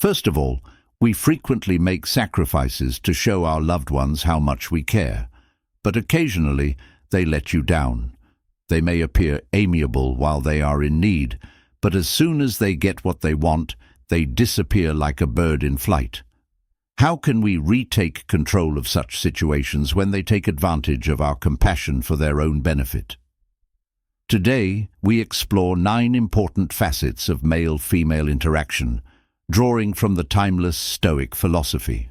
First of all, we frequently make sacrifices to show our loved ones how much we care, but occasionally they let you down. They may appear amiable while they are in need, but as soon as they get what they want, they disappear like a bird in flight. How can we retake control of such situations when they take advantage of our compassion for their own benefit? Today, we explore 9 important facets of male-female interaction, drawing from the timeless Stoic philosophy.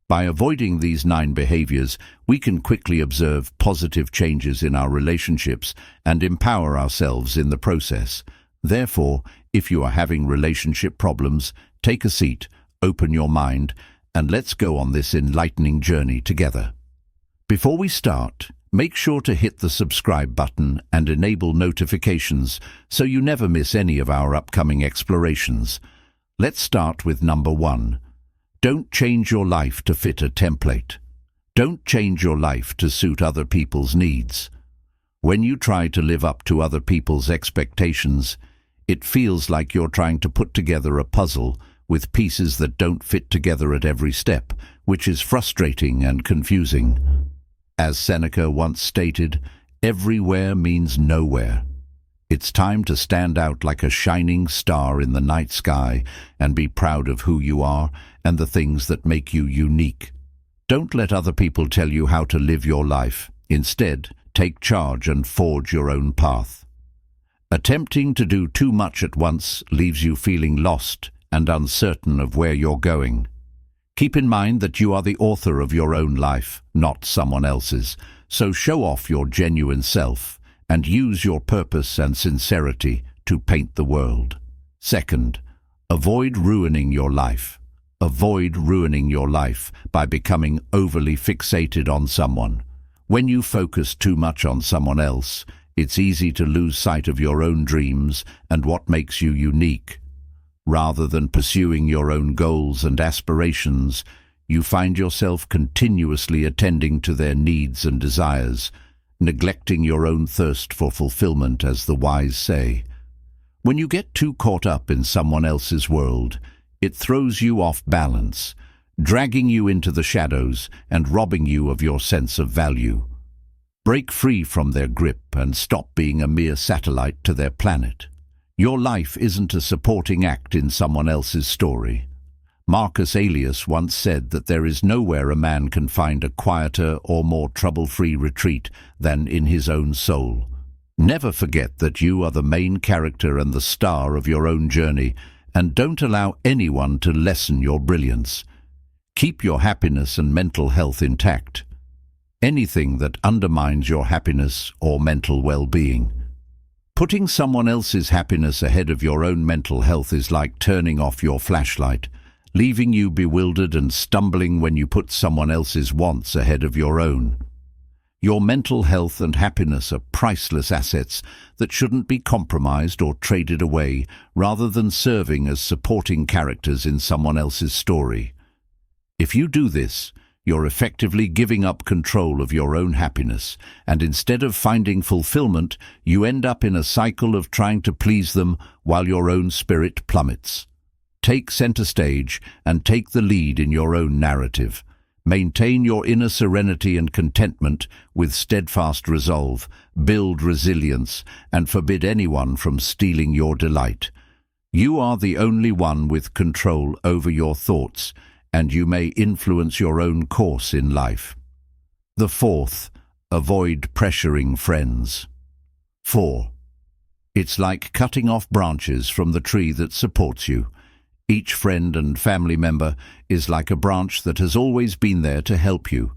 By avoiding these 9 behaviors, we can quickly observe positive changes in our relationships and empower ourselves in the process. Therefore, if you are having relationship problems, take a seat, open your mind, and let's go on this enlightening journey together. Before we start, make sure to hit the subscribe button and enable notifications so you never miss any of our upcoming explorations. Let's start with number 1. Don't change your life to fit a template. Don't change your life to suit other people's needs. When you try to live up to other people's expectations, it feels like you're trying to put together a puzzle with pieces that don't fit together at every step, which is frustrating and confusing. As Seneca once stated, everywhere means nowhere. It's time to stand out like a shining star in the night sky and be proud of who you are and the things that make you unique. Don't let other people tell you how to live your life. Instead, take charge and forge your own path. Attempting to do too much at once leaves you feeling lost and uncertain of where you're going. Keep in mind that you are the author of your own life, not someone else's, so show off your genuine self and use your purpose and sincerity to paint the world. Second, avoid ruining your life. Avoid ruining your life by becoming overly fixated on someone. When you focus too much on someone else, it's easy to lose sight of your own dreams and what makes you unique. Rather than pursuing your own goals and aspirations, you find yourself continuously attending to their needs and desires, neglecting your own thirst for fulfillment, as the wise say. When you get too caught up in someone else's world, it throws you off balance, dragging you into the shadows and robbing you of your sense of value. Break free from their grip and stop being a mere satellite to their planet. Your life isn't a supporting act in someone else's story. Marcus Aurelius once said that there is nowhere a man can find a quieter or more trouble-free retreat than in his own soul. Never forget that you are the main character and the star of your own journey, and don't allow anyone to lessen your brilliance. Keep your happiness and mental health intact. Anything that undermines your happiness or mental well-being. Putting someone else's happiness ahead of your own mental health is like turning off your flashlight, leaving you bewildered and stumbling when you put someone else's wants ahead of your own. Your mental health and happiness are priceless assets that shouldn't be compromised or traded away, rather than serving as supporting characters in someone else's story. If you do this, you're effectively giving up control of your own happiness, and instead of finding fulfillment, you end up in a cycle of trying to please them while your own spirit plummets. Take center stage and take the lead in your own narrative. Maintain your inner serenity and contentment with steadfast resolve, build resilience, and forbid anyone from stealing your delight. You are the only one with control over your thoughts, and you may influence your own course in life. The fourth, avoid pressuring friends. 4. It's like cutting off branches from the tree that supports you. Each friend and family member is like a branch that has always been there to help you.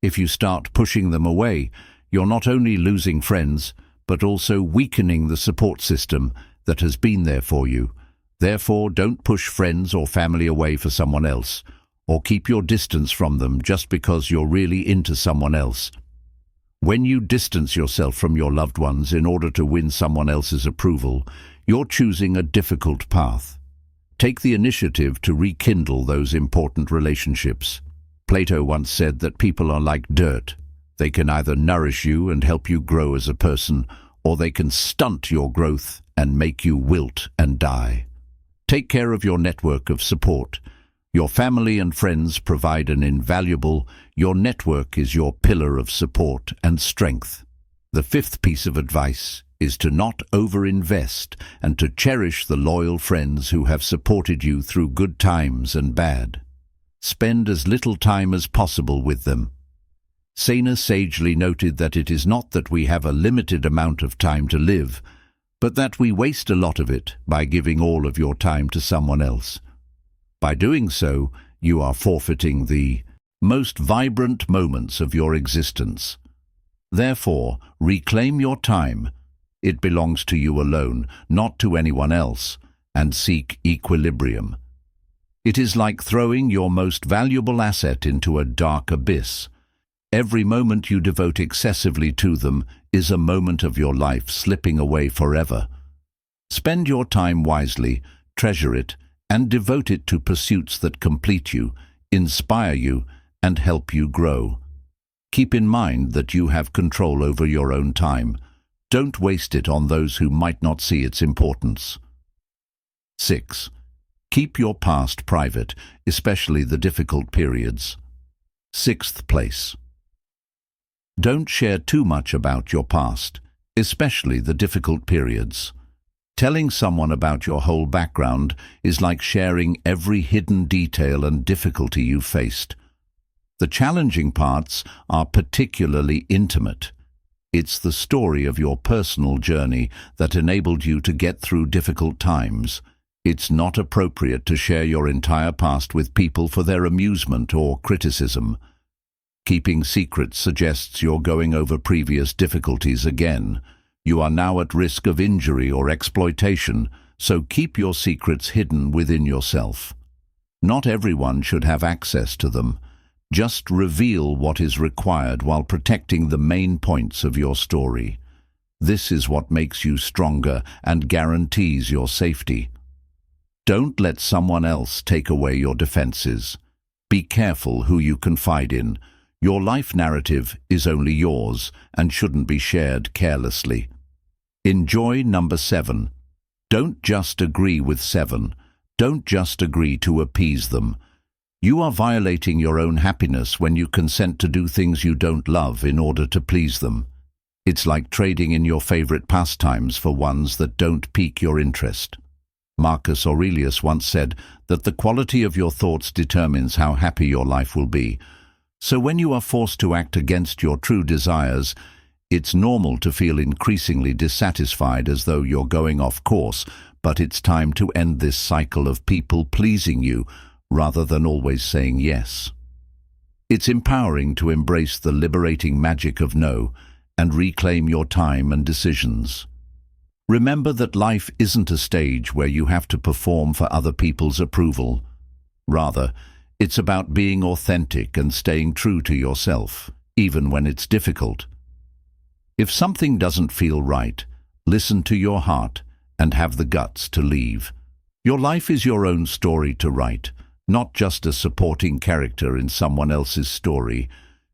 If you start pushing them away, you're not only losing friends, but also weakening the support system that has been there for you. Therefore, don't push friends or family away for someone else, or keep your distance from them just because you're really into someone else. When you distance yourself from your loved ones in order to win someone else's approval, you're choosing a difficult path. Take the initiative to rekindle those important relationships. Plato once said that people are like dirt. They can either nourish you and help you grow as a person, or they can stunt your growth and make you wilt and die. Take care of your network of support. Your family and friends provide an invaluable. Your network is your pillar of support and strength. The fifth piece of advice is to not overinvest and to cherish the loyal friends who have supported you through good times and bad. Spend as little time as possible with them. Seneca sagely noted that it is not that we have a limited amount of time to live, but that we waste a lot of it by giving all of your time to someone else. By doing so, you are forfeiting the most vibrant moments of your existence. Therefore, reclaim your time. It belongs to you alone, not to anyone else, and seek equilibrium. It is like throwing your most valuable asset into a dark abyss. Every moment you devote excessively to them is a moment of your life slipping away forever. Spend your time wisely, treasure it, and devote it to pursuits that complete you, inspire you, and help you grow. Keep in mind that you have control over your own time. Don't waste it on those who might not see its importance. 6. Keep your past private, especially the difficult periods. 6th place. Don't share too much about your past, especially the difficult periods. Telling someone about your whole background is like sharing every hidden detail and difficulty you faced. The challenging parts are particularly intimate. It's the story of your personal journey that enabled you to get through difficult times. It's not appropriate to share your entire past with people for their amusement or criticism. Keeping secrets suggests you're going over previous difficulties again. You are now at risk of injury or exploitation, so keep your secrets hidden within yourself. Not everyone should have access to them. Just reveal what is required while protecting the main points of your story. This is what makes you stronger and guarantees your safety. Don't let someone else take away your defenses. Be careful who you confide in. Your life narrative is only yours and shouldn't be shared carelessly. Enjoy number 7. Don't just agree with 7. Don't just agree to appease them. You are violating your own happiness when you consent to do things you don't love in order to please them. It's like trading in your favorite pastimes for ones that don't pique your interest. Marcus Aurelius once said that the quality of your thoughts determines how happy your life will be. So when you are forced to act against your true desires, it's normal to feel increasingly dissatisfied as though you're going off course, but it's time to end this cycle of people pleasing you rather than always saying yes. It's empowering to embrace the liberating magic of no and reclaim your time and decisions. Remember that life isn't a stage where you have to perform for other people's approval. Rather, it's about being authentic and staying true to yourself, even when it's difficult. If something doesn't feel right, listen to your heart and have the guts to leave. Your life is your own story to write, not just a supporting character in someone else's story.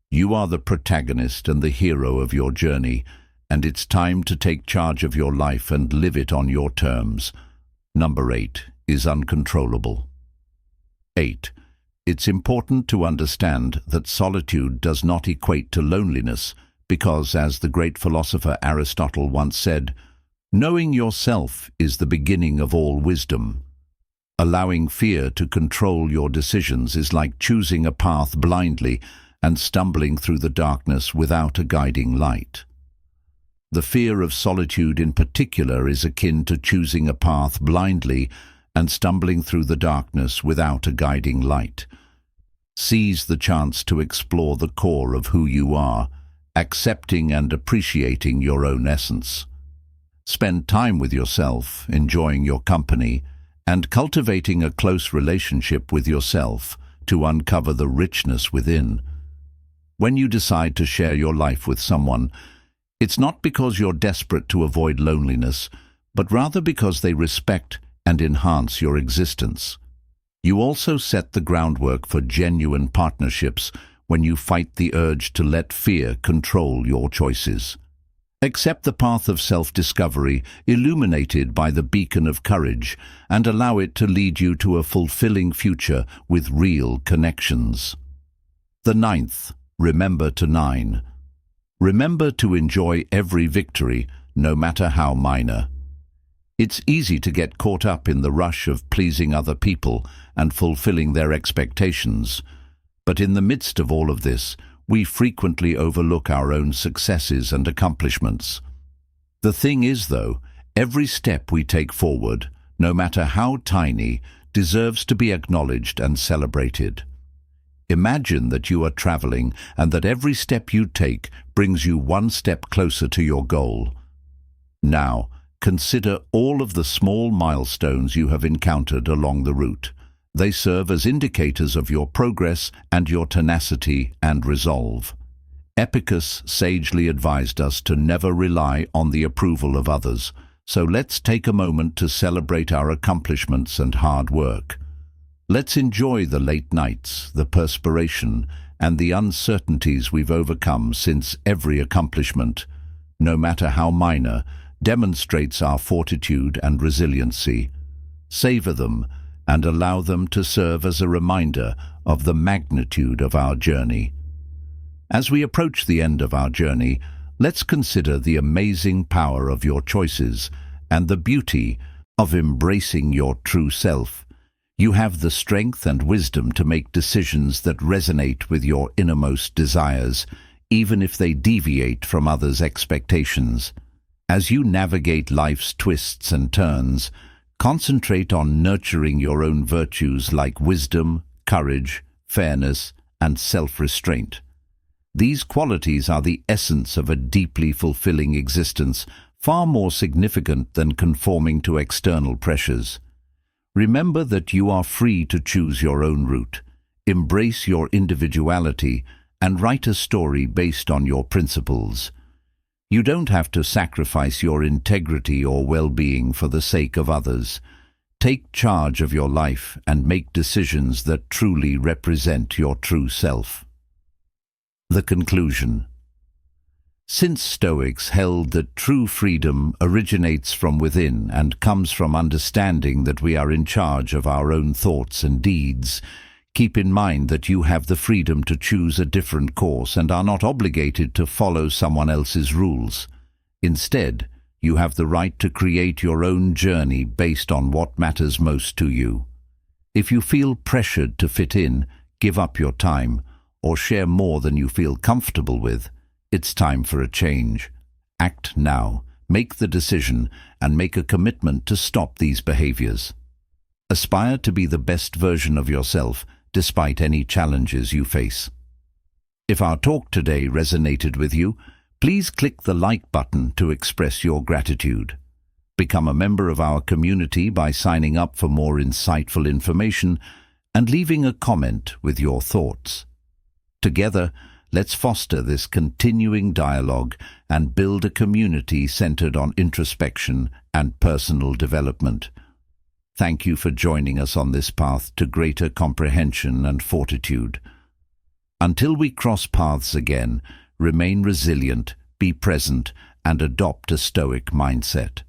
You are the protagonist and the hero of your journey, and it's time to take charge of your life and live it on your terms. Number 8 is uncontrollable. 8. It's important to understand that solitude does not equate to loneliness, because, as the great philosopher Aristotle once said, knowing yourself is the beginning of all wisdom. Allowing fear to control your decisions is like choosing a path blindly and stumbling through the darkness without a guiding light. The fear of solitude in particular is akin to choosing a path blindly and stumbling through the darkness without a guiding light. Seize the chance to explore the core of who you are, accepting and appreciating your own essence. Spend time with yourself, enjoying your company, and cultivating a close relationship with yourself to uncover the richness within. When you decide to share your life with someone, it's not because you're desperate to avoid loneliness, but rather because they respect and enhance your existence. You also set the groundwork for genuine partnerships when you fight the urge to let fear control your choices. Accept the path of self-discovery, illuminated by the beacon of courage, and allow it to lead you to a fulfilling future with real connections. The ninth, remember to 9. Remember to enjoy every victory, no matter how minor. It's easy to get caught up in the rush of pleasing other people and fulfilling their expectations. But in the midst of all of this, we frequently overlook our own successes and accomplishments. The thing is, though, every step we take forward, no matter how tiny, deserves to be acknowledged and celebrated. Imagine that you are traveling and that every step you take brings you one step closer to your goal. Now, consider all of the small milestones you have encountered along the route. They serve as indicators of your progress and your tenacity and resolve. Epictetus sagely advised us to never rely on the approval of others, so let's take a moment to celebrate our accomplishments and hard work. Let's enjoy the late nights, the perspiration, and the uncertainties we've overcome, since every accomplishment, no matter how minor, demonstrates our fortitude and resiliency. Savor them and allow them to serve as a reminder of the magnitude of our journey. As we approach the end of our journey, let's consider the amazing power of your choices and the beauty of embracing your true self. You have the strength and wisdom to make decisions that resonate with your innermost desires, even if they deviate from others' expectations. As you navigate life's twists and turns, concentrate on nurturing your own virtues like wisdom, courage, fairness, and self-restraint. These qualities are the essence of a deeply fulfilling existence, far more significant than conforming to external pressures. Remember that you are free to choose your own route, embrace your individuality, and write a story based on your principles. You don't have to sacrifice your integrity or well-being for the sake of others. Take charge of your life and make decisions that truly represent your true self. The conclusion. Since Stoics held that true freedom originates from within and comes from understanding that we are in charge of our own thoughts and deeds, keep in mind that you have the freedom to choose a different course and are not obligated to follow someone else's rules. Instead, you have the right to create your own journey based on what matters most to you. If you feel pressured to fit in, give up your time, or share more than you feel comfortable with, it's time for a change. Act now, make the decision, and make a commitment to stop these behaviors. Aspire to be the best version of yourself, despite any challenges you face. If our talk today resonated with you, please click the like button to express your gratitude. Become a member of our community by signing up for more insightful information and leaving a comment with your thoughts. Together, let's foster this continuing dialogue and build a community centered on introspection and personal development. Thank you for joining us on this path to greater comprehension and fortitude. Until we cross paths again, remain resilient, be present, and adopt a Stoic mindset.